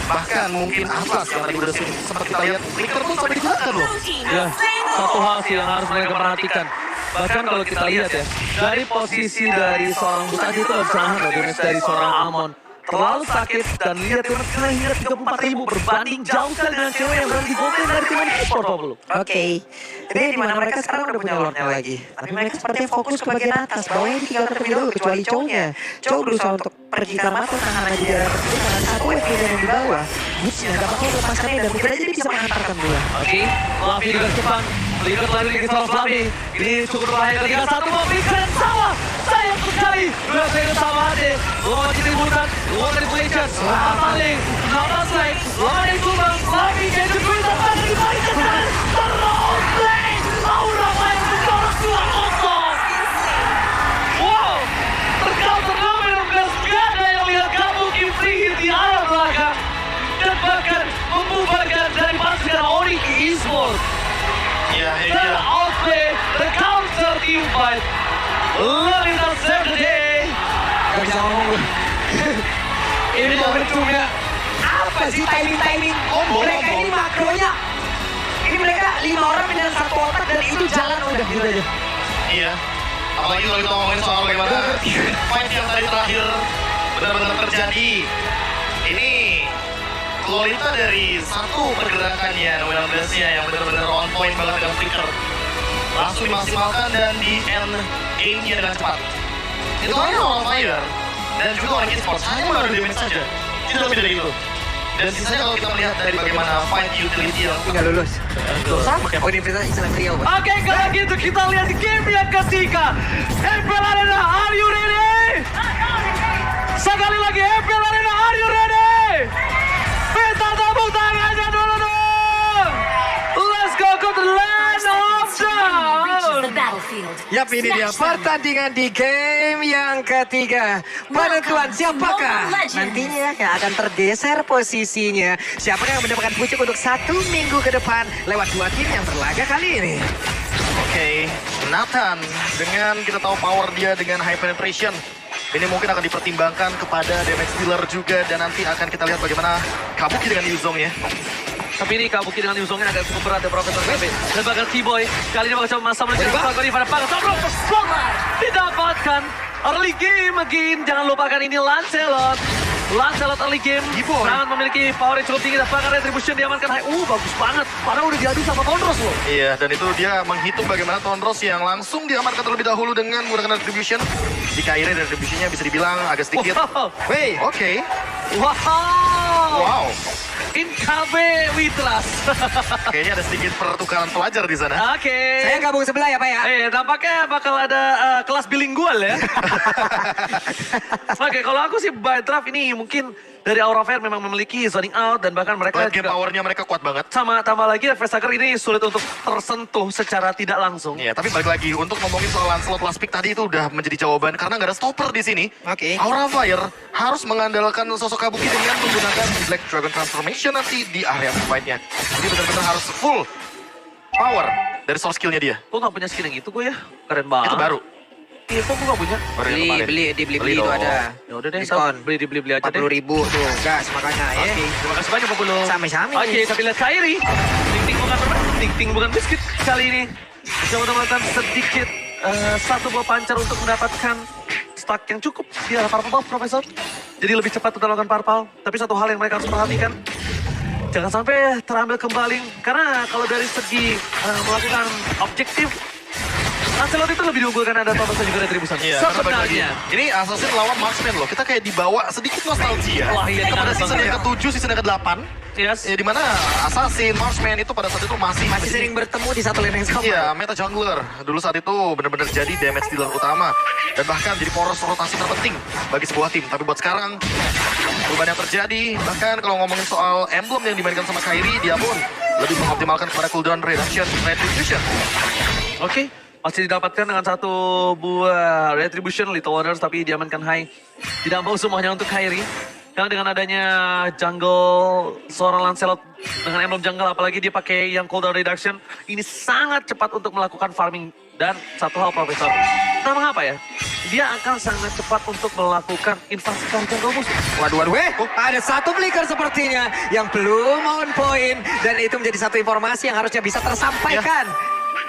Bahkan mungkin Atlas yang tadi udah sempat kita lihat, Flicker pun sampai digunakan loh. Ya, satu hal sih yang harus mereka perhatikan. Bahkan kalau kita lihat ya, dari posisi dari seorang Butadi itu harus sangat damage dari seorang Amon. Terlalu sakit dan lihat tim kena hingga 34.000 berbanding jauh sekali dengan cewek yang berada di golden dari tim e-sport Pablo. Oke, ini di mana mereka sekarang udah punya lordnya lagi. Tapi mereka sepertinya fokus ke bagian atas, bawahnya ditinggalkan terlebih dahulu kecuali Chow-nya. Chow berusaha untuk pergi ke Ramato, tahan aja di daerah tersebut karena satu wave yang di bawah. Boots-nya gak bakal melepaskannya dan mungkin aja dia bisa menghantarkan bola. Oke, Fluffy juga Jepang. Lihat lari di kesalahan Fluffy. Ini cukup berbahaya ketika satu mobil keren sama. Sayang sekali. Dua saya sama Ade. Lomba ditimbulkan. Lomba dari Blazers. Lomba paling. Lomba slide. Lomba dari Subang. Fluffy jadi berita pada di balik kanan. Terroplay. Aura main mencorak 2-0. Wow. Tercounter nomor 16. Gak ada yang lihat kamu free hit di arah belakang. Dan bahkan membubarkan dari pasukan Onyx Esports. Iya, Dan outplay the counter team fight. Lolita save the day. Gak bisa ngomong gue. Ini momentumnya. Apa sih timing-timing? Mereka ini makronya. Ini mereka 5 orang dengan satu otak dan itu jalan udah gitu aja. Iya. Apalagi kalau kita ngomongin soal bagaimana fight yang tadi terakhir benar-benar terjadi. Ini Lolita dari satu pergerakannya, Noel Blast-nya yang benar-benar on point banget dengan flicker. Langsung dimaksimalkan dan di end game-nya dengan cepat. Itu hanya Aura Fire dan juga Onyx Esports hanya baru damage saja. Tidak lebih dari itu. Dan sisanya kalau kita melihat dari bagaimana fight utility yang Tinggal lulus. Sama kayak Universitas Islam Riau. Oke, kalau gitu kita lihat di game yang ketiga. MPL Arena, are you ready? Sekali lagi MPL Arena, are you ready? Minta tepuk tangannya dulu dong. Let's go to the land of down. Yap, ini dia pertandingan di game yang ketiga. Penentuan siapakah nantinya yang akan tergeser posisinya. Siapakah yang mendapatkan pucuk untuk 1 minggu ke depan lewat 2 tim yang berlaga kali ini. Oke, Nathan dengan kita tahu power dia dengan high penetration. Ini mungkin akan dipertimbangkan kepada damage dealer juga dan nanti akan kita lihat bagaimana Kabuki dengan Yuzong ya. Tapi ini Kabuki dengan Yuzongnya agak cukup berat ya Profesor Bebe. Dan bahkan T-Boy kali ini bakal masa mencari Falcon pada Pagas. Didapatkan early game again. Jangan lupakan ini Lancelot. Lancelot early game sangat memiliki power yang cukup tinggi dan bahkan retribution diamankan high. Bagus banget. Padahal udah diadu sama Tonros loh. Iya, dan itu dia menghitung bagaimana Tonros yang langsung diamankan terlebih dahulu dengan menggunakan retribution. Jika akhirnya retributionnya bisa dibilang agak sedikit. Wow. Oke. Wow. In KB Witras. Kayaknya ada sedikit pertukaran pelajar di sana. Oke. Saya gabung sebelah ya Pak ya. Nampaknya bakal ada kelas bilingual ya. Oke, kalau aku sih by draft ini mungkin dari Aura Fire memang memiliki zoning out dan bahkan mereka Late game powernya mereka kuat banget. sama tambah lagi Vestager ini sulit untuk tersentuh secara tidak langsung. Iya, tapi balik lagi untuk ngomongin soal Lancelot last pick tadi itu udah menjadi jawaban karena nggak ada stopper di sini. Oke. Aura Fire harus mengandalkan sosok Kabuki dengan menggunakan Black Dragon Transformation nanti di area fight-nya. Jadi benar-benar harus full power dari source skill-nya dia. Gue gak punya skill yang itu gue ya. Keren banget. Itu baru. Iya, kok gue gak punya. Baru yang kemarin. Dibeli itu dong. ada. Ya udah deh, Diskon. beli aja deh. 40.000 tuh, gas makanya ya. Oke, terima kasih banyak Pak Bulu. Sami-sami. Oke, kita lihat Kairi. Ting-ting bukan biskuit kali ini. Bisa melakukan sedikit satu buah pancar untuk mendapatkan stack yang cukup di arah Purple Buff, Profesor. Jadi lebih cepat untuk melakukan Purple. Tapi satu hal yang mereka harus perhatikan, jangan sampai terambil kembali. Karena kalau dari segi melakukan objektif, Lancelot itu lebih diunggulkan ada Thomas dan juga Retribution. Iya, karena balik lagi. Sebenarnya. Ini Assassin lawan Marksman loh. Kita kayak dibawa sedikit nostalgia. Wah, iya, Kepada ingat season banget yang ya. ke-7, season yang ke-8. Yes. Ya, di mana Assassin, Marksman itu pada saat itu masih Sering bertemu di satu lane yang sama. Iya, meta jungler. Dulu saat itu benar-benar jadi damage dealer utama. Dan bahkan jadi poros rotasi terpenting bagi sebuah tim. Tapi buat sekarang, perubahan yang terjadi. Bahkan kalau ngomongin soal emblem yang dimainkan sama Kairi, dia pun lebih mengoptimalkan kepada cooldown reduction, retribution. Oke, masih didapatkan dengan satu buah Retribution Little Wonders, tapi diamankan high. Tidak mau semuanya untuk Kairi. Karena dengan adanya jungle seorang Lancelot dengan emblem jungle, apalagi dia pakai yang cooldown reduction, ini sangat cepat untuk melakukan farming. Dan satu hal Profesor, nah mengapa ya? Dia akan sangat cepat untuk melakukan invasi ke jungle musuh. Waduh, ada satu flicker sepertinya yang belum on point. Dan itu menjadi satu informasi yang harusnya bisa tersampaikan.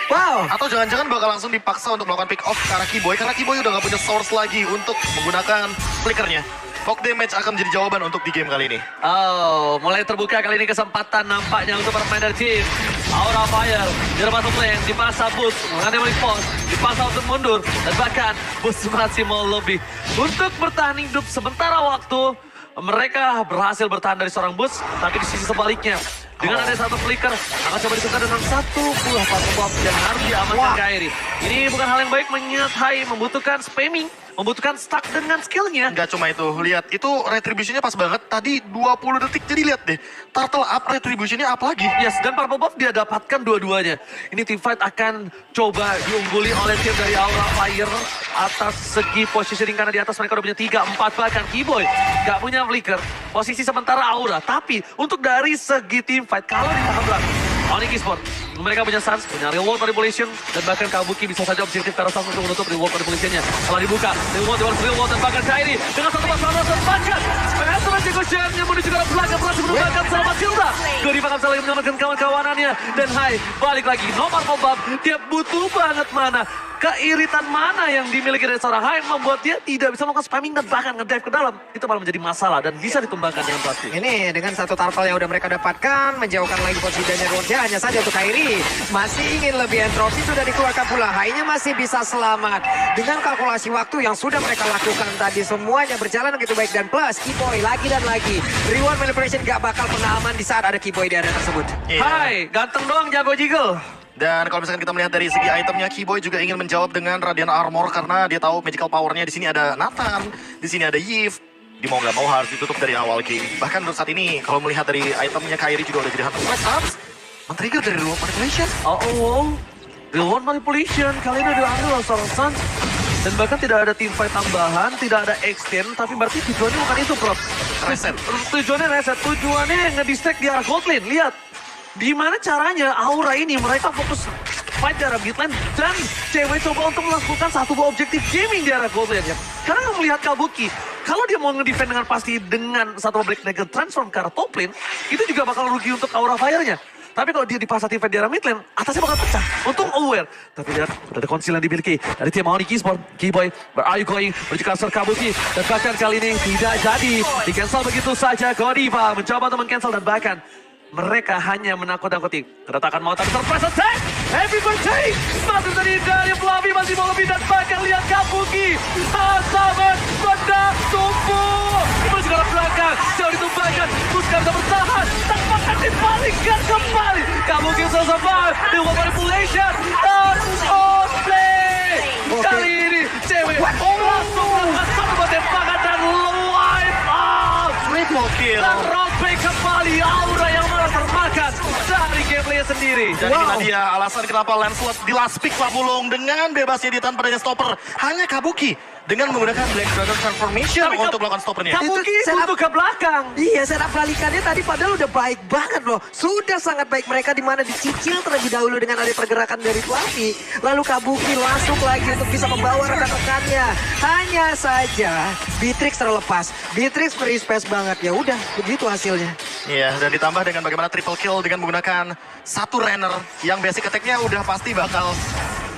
Wow. Atau jangan-jangan bakal langsung dipaksa untuk melakukan pick off ke arah Keyboy. Karena Keyboy udah gak punya source lagi untuk menggunakan flickernya. Fog damage akan menjadi jawaban untuk di game kali ini. Oh, mulai terbuka kali ini kesempatan nampaknya untuk para pemain dari tim Aura Fire. Di rumah lane, dipaksa Bus, mengenai pos, dipaksa untuk mundur. Dan bahkan Bus masih mau lebih. Untuk bertahan hidup sementara waktu, mereka berhasil bertahan dari seorang Bus. Tapi di sisi sebaliknya, dengan ada satu flicker, akan coba ditukar dengan satu buah Purple Buff yang harus diamankan Kairi. Ini bukan hal yang baik mengingat Hai membutuhkan spamming, membutuhkan stack dengan skillnya. Nggak cuma itu, lihat itu retributionnya pas banget. Tadi 20 detik, jadi lihat deh. Turtle up, retributionnya up lagi. Yes, dan Purple Buff dia dapatkan dua-duanya. Ini team fight akan coba diungguli oleh tim dari Aura Fire atas segi positioning karena di atas mereka udah punya 3-4 bahkan Keyboy nggak punya flicker. Posisi sementara Aura, tapi untuk dari segi team fight kalau ditahan belakang Onyx Esports, mereka punya Suns, punya reward manipulation, dan bahkan Kabuki bisa saja objektif karena Suns untuk menutup reward manipulation-nya. Setelah dibuka, reward dan bahkan Kairi dengan satu masalah dan bahkan Pengasaran Jegoshan yang menuju ke arah belakang berhasil menumbangkan Selamat Silda. Dodi bakal saling menyelamatkan kawan-kawanannya, dan Hai balik lagi, nomor Purple dia butuh banget mana. Keiritan mana yang dimiliki dari seorang Hai membuat dia tidak bisa melakukan spamming dan bahkan ngedive ke dalam. Itu malah menjadi masalah dan bisa ditumbangkan dengan pasti. Ini dengan satu turtle yang udah mereka dapatkan, menjauhkan lagi posisi dari Roja hanya saja untuk Kairi. Masih ingin lebih entropi, sudah dikeluarkan pula. Hai-nya masih bisa selamat. Dengan kalkulasi waktu yang sudah mereka lakukan tadi, semuanya berjalan begitu baik. Dan plus, Keyboy lagi dan lagi. Reward manipulation gak bakal pernah aman di saat ada Keyboy di area tersebut. Hai, ganteng doang jago jiggle. Dan kalau misalkan kita melihat dari segi itemnya, Keyboy juga ingin menjawab dengan Radiant Armor karena dia tahu magical powernya. Di sini ada Nathan, di sini ada Yves. Di mau nggak mau harus ditutup dari awal game. Bahkan untuk saat ini, kalau melihat dari itemnya Kairi juga udah jadi Hunter Flash Arms. Men-trigger dari Reward Manipulation. Reward manipulation kali ini diambil oleh seorang Suns. Dan bahkan tidak ada team fight tambahan, tidak ada extend, tapi berarti tujuannya bukan itu, Prof. Reset. Tujuannya reset, tujuannya ngedistract di arah gold lane. Lihat, gimana caranya Aura ini mereka fokus fight di arah mid lane dan cewek coba untuk melakukan satu buah objektif gaming di arah gold lane ya. Karena melihat Kabuki, kalau dia mau ngedefend dengan pasti dengan satu Black Dagger transform ke arah top lane, itu juga bakal rugi untuk Aura Fire-nya. Tapi kalau dia dipaksa tim fight di arah mid lane, atasnya bakal pecah. Untung aware. Tapi lihat, udah ada konsil yang dimiliki dari tim Onyx Esports. Keyboy, where are you going? Menuju kasar Kabuki. Dan bahkan kali ini tidak jadi. Di-cancel begitu saja. Godiva mencoba untuk men-cancel dan bahkan mereka hanya menakut-nakuti. Keretakan mau tapi surprise attack. Everybody. Masuk dari Flavi masih mau lebih dan bahkan lihat Kabuki. Asaman benda tumbuh. Menuju ke arah belakang. mereka bisa bertahan. Tampaknya dibalikkan kembali. Kabuki bisa survive. Di manipulation. Dan play. Kali ini cewek langsung melakukan satu tembakan dan wipe out. Triple kill. Dan rollback kembali Aura yang malah termakan dari gameplay sendiri. Dan inilah dia alasan kenapa Lancelot di last pick Pak Bulung dengan bebasnya dia tanpa adanya stopper. Hanya Kabuki dengan menggunakan Black Dragon Transformation Tapi untuk melakukan stoppernya. Kabuki setup- untuk ke belakang. Iya, setup balikannya tadi padahal udah baik banget loh. Sudah sangat baik mereka di mana dicicil terlebih dahulu dengan ada pergerakan dari Fluffy. Lalu Kabuki masuk lagi untuk bisa membawa rekan-rekannya. Hanya saja Beatrix terlepas. Beatrix free space banget. Ya udah, begitu hasilnya. Iya, dan ditambah dengan bagaimana triple kill dengan menggunakan satu runner yang basic attack-nya udah pasti bakal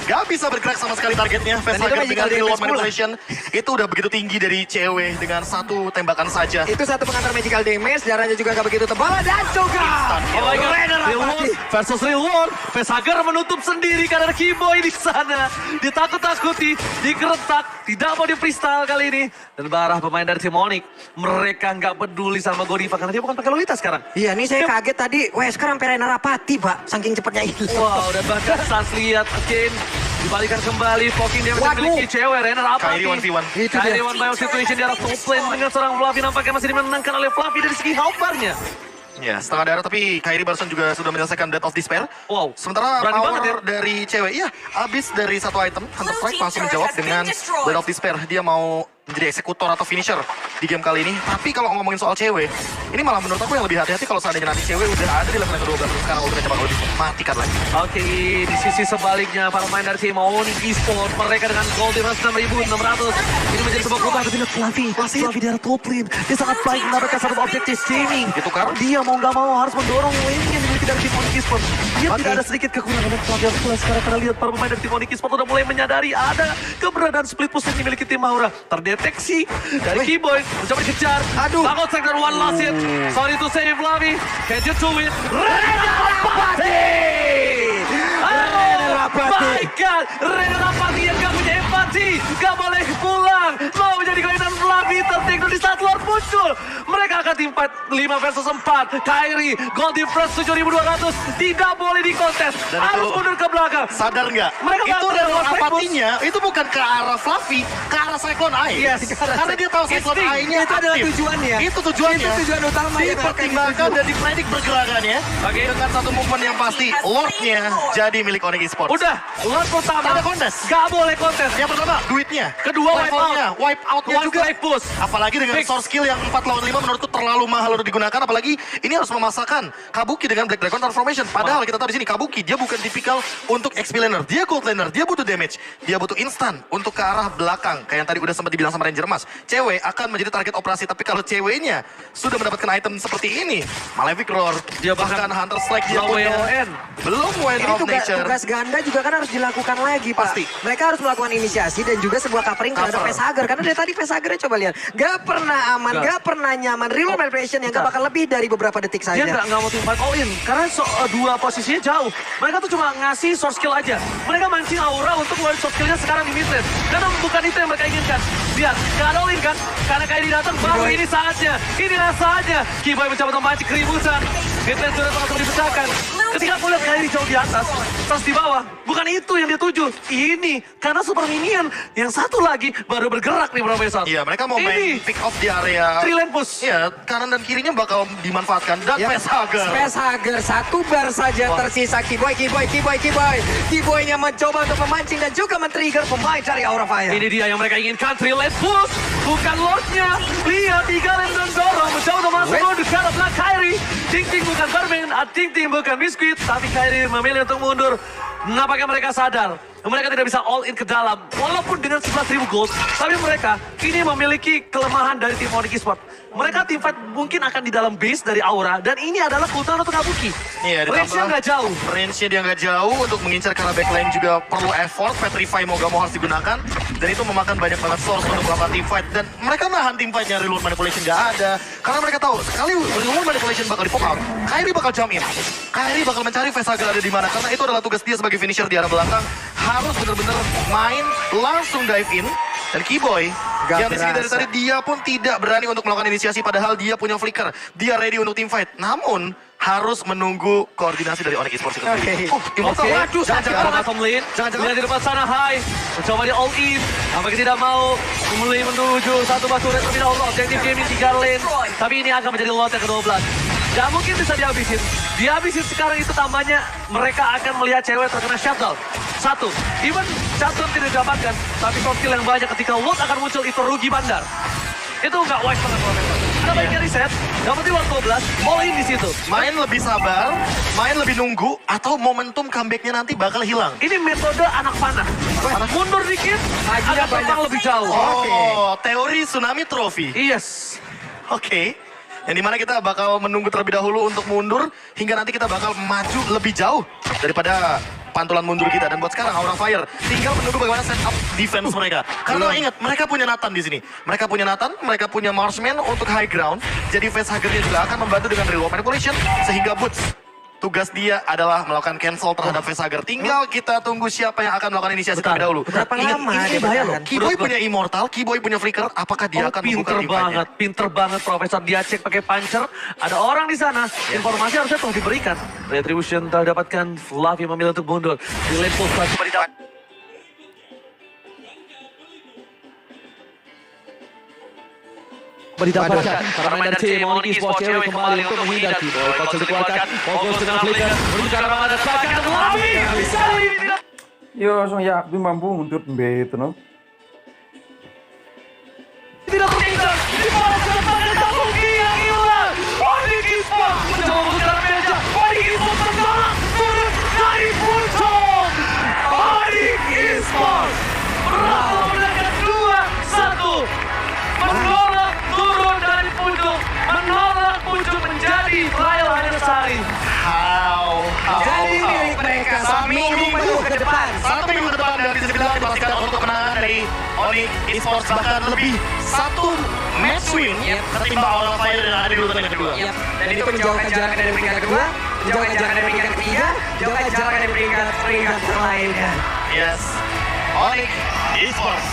gak bisa bergerak sama sekali targetnya. itu Facehugger magical dengan real damage pula. manipulation itu udah begitu tinggi dari CW dengan satu tembakan saja. Itu satu pengantar magical damage, darahnya juga gak begitu tebal dan juga Oh my god, Rainer Real World Rapati. versus Real World. Facehugger menutup sendiri karena Keyboy di sana. Ditakut-takuti, dikeretak, tidak mau di freestyle kali ini. Dan barah pemain dari tim Onyx, mereka nggak peduli sama Godiva karena dia bukan pakai Lolita sekarang. Iya, nih saya kaget tadi. Wesker sampai Rainer Rapati, Pak. Saking cepatnya itu. Wow, dan bahkan Sans lihat again dibalikan kembali. Poking dia masih Waduh. memiliki cewek, Rainer Rapati. Kyrie 1v1. Itu Kyrie dia. one by one situation di arah top lane dengan seorang Fluffy nampaknya masih dimenangkan oleh Fluffy dari segi health-bar-nya. Ya, setengah darah tapi Kyrie barusan juga sudah menyelesaikan Death of Despair. Wow, Sementara berani power banget ya. dari cewek, iya, habis dari satu item, Hunter Strike langsung menjawab dengan Death of Despair. Dia mau menjadi eksekutor atau finisher di game kali ini. Tapi kalau ngomongin soal cewek, ini malah menurut aku yang lebih hati-hati kalau seandainya nanti cewek udah ada di level yang ke-12. Sekarang ultimate bakal lebih matikan lagi. Oke, di sisi sebaliknya para pemain dari tim Onyx Esports, mereka dengan gold difference 6.600. Ini menjadi sebuah perubahan, tapi lihat Fluffy di arah top lane. Dia sangat baik mendapatkan satu objektif gaming. Ditukar. Dia mau nggak mau harus mendorong lane yang dimiliki dari tim Onyx Esports. Dia tidak ada sedikit kekurangan dan Fluffy harus pulang sekarang karena lihat para pemain dari tim Onyx Esports udah mulai menyadari ada keberadaan split push yang dimiliki tim Aura. Terdeteksi dari Keyboy, mencoba dikejar. Aduh. Sangat sektor one last hit. Sorry to say Fluffy, can you do it? Rainer Rapati! Rainer Rapati. My God, Rainer Rapati yang gak punya empati, gak boleh pulang, mau menjadi kaitan Fluffy tertinggal di saat Lord muncul. Mereka akan tim fight 5 versus 4. Kyrie, gold difference 7.200, tidak boleh dikontes, Dan harus itu- mundur ke belakang. Sadar nggak? Mereka Itu bakal dari lewat apatinya, itu bukan ke arah Fluffy, ke arah Cyclone Eye. Yes. Karena dia tahu Cyclone Insting. Eye-nya Itu adalah aktif. tujuannya. Itu tujuannya. Itu tujuan utama yang akan Dipertimbangkan dan dipredik pergerakannya. Oke. Dengan satu movement yang pasti, Lord-nya jadi milik Onyx Esports. Udah, Lord pertama, Tak ada kontes. gak boleh kontes. Yang pertama, duitnya. Kedua, wipe Levelnya, out. wipe out-nya One juga. strike push. Apalagi dengan Fix. source skill yang 4 lawan 5 menurutku terlalu mahal untuk digunakan. Apalagi ini harus memasakkan Kabuki dengan Black Dragon Transformation. Padahal kita tahu di sini Kabuki dia bukan tipikal untuk XP laner. Dia gold laner, dia butuh damage. Dia butuh instan untuk ke arah belakang. Kayak yang tadi udah sempat dibilang sama Ranger Mas. Cewek akan menjadi target operasi. Tapi kalau ceweknya sudah mendapatkan item seperti ini, Malefic Roar, Dia bahkan Hunter Strike dia belum punya. WON. Belum Wind Ini of Nature. tugas ganda juga kan harus dilakukan lagi, Pak. Pasti. Mereka harus melakukan inisiasi dan juga sebuah covering terhadap Cover. Facehugger. Karena dari tadi Facehuggernya coba lihat. Gak pernah aman, Gak. gak pernah nyaman. Real manipulation yang gak Bentar. bakal lebih dari beberapa detik Dia saja. nggak mau tim fight all in karena dua posisinya jauh. Mereka tuh cuma ngasih source skill aja. Mereka mancing Aura untuk ngeluarin source skillnya sekarang di mid lane. Karena bukan itu yang mereka inginkan. Lihat, nggak ada all in kan? Karena Kyrie datang baru Keyboy. ini saatnya. Inilah saatnya. Keyboy mencoba memancing keributan. Mid lane sudah langsung dipecahkan. Ketika aku lihat Kyrie jauh di atas, terus di bawah, bukan itu yang dia tuju. Ini karena super minion yang satu lagi baru bergerak nih Profesor. Iya, mereka mau main Ini pick off di area. three lane push. Iya, kanan dan kirinya bakal dimanfaatkan. Dan Ya, Facehugger. Facehugger satu bar saja Wah. tersisa. Keyboy. Keyboynya mencoba untuk memancing dan juga men-trigger pemain dari Aura Fire. Ini dia yang mereka inginkan, three-lane push, bukan Lordnya. Lihat, 3 lane dan dorong, mencoba untuk masuk mundur ke arah belakang Kyrie. Ting-ting bukan Barman, Ting-ting bukan Biscuit, tapi Kyrie memilih untuk mundur. Nampaknya mereka sadar, mereka tidak bisa all in ke dalam. Walaupun dengan 11.000 gold, tapi mereka ini memiliki kelemahan dari tim Onyx Esports. Mereka tim fight mungkin akan di dalam base dari Aura, dan ini adalah keutamaan untuk Kabuki. Iya, Range-nya nggak jauh. Range-nya dia nggak jauh, untuk mengincar karena backline juga perlu effort. Petrify mau gak mau harus digunakan. Dan itu memakan banyak banget source untuk melakukan team fight. Dan mereka nahan team fight-nya, reload manipulation nggak ada. Karena mereka tahu, sekali reload manipulation bakal di pop out, Kyrie bakal jump in. Kyrie bakal mencari Facehugger ada di mana. Karena itu adalah tugas dia sebagai finisher di arah belakang. Harus bener-bener main, langsung dive in. Dan Keyboy Yang di sini dari tadi dia pun tidak berani untuk melakukan inisiasi padahal dia punya flicker. Dia ready untuk team fight. Namun harus menunggu koordinasi dari Onyx Esports itu sendiri. Oke, jangan bottom lane. Lihat di depan sana, Hai. Mencoba di all in. Apakah tidak mau mulai menuju satu batu terlebih dahulu. Objektif gaming 3 lane. Tapi ini akan menjadi lot yang ke-12. Gak mungkin bisa dihabisin. Dihabisin sekarang itu tambahnya mereka akan melihat cewek terkena shutdown. Satu, even shutdown tidak didapatkan. Tapi soft kill yang banyak ketika lot akan muncul itu rugi bandar. Itu nggak wise banget Profesor. Ada baiknya reset, dapetin lot 12, all in di situ. Main lebih sabar, main lebih nunggu, atau momentum comeback-nya nanti bakal hilang. Ini metode anak panah. Mundur dikit, agak terbang lebih jauh. Oh, teori tsunami trophy. Yes. Oke. Yang dimana kita bakal menunggu terlebih dahulu untuk mundur, hingga nanti kita bakal maju lebih jauh daripada pantulan mundur kita. Dan buat sekarang Aura Fire tinggal menunggu bagaimana setup defense mereka. Karena ingat, mereka punya Nathan di sini. Mereka punya Nathan, mereka punya Marksman untuk high ground. Jadi facehugger-nya juga akan membantu dengan reload manipulation, sehingga Boots tugas dia adalah melakukan cancel terhadap facehugger. Tinggal kita tunggu siapa yang akan melakukan inisiasi terlebih dahulu. Berapa Ingat, lama ini dia bahaya loh. bertahan? Keyboy punya Immortal, Keyboy punya Flicker. Apakah dia akan membuka Pinter tim fight-nya? banget, pinter banget Profesor. Dia cek pakai puncher. Ada orang di sana. Informasi harusnya telah diberikan. Retribution telah dapatkan. Fluffy memilih untuk mundur. Di lane post coba didapat. Didapatkan para main dari tim Onyx Esports cewek kembali untuk menghindari. Fokus dikeluarkan, fokus dengan flicker. Menuju ke arah mana dan bahkan Fluffy bisa ini tidak. Yo, langsung ya, aku mampu untuk itu no. Tidak tertinggal, di bawah serangan Tabuki yang hilang. Onyx Esports mencoba memutar meja. Onyx Esports tertolak turun dari puncak. Onyx Esports berhasil menangkan 2-1. Menolak turun dari puncak, menolak puncak menjadi trial Anniversary. Jadi milik mereka seminggu ke depan. Satu minggu ke depan dan bisa dibilang dipastikan untuk kemenangan dari Onyx Esports, bahkan lebih satu match win ketimbang Aura Fire yang ada di urutan yang kedua. Dan itu menjauhkan jarak dari peringkat kedua, menjauhkan jarak dari peringkat ketiga, menjauhkan jarak dari peringkat lainnya. Yes, Onyx Esports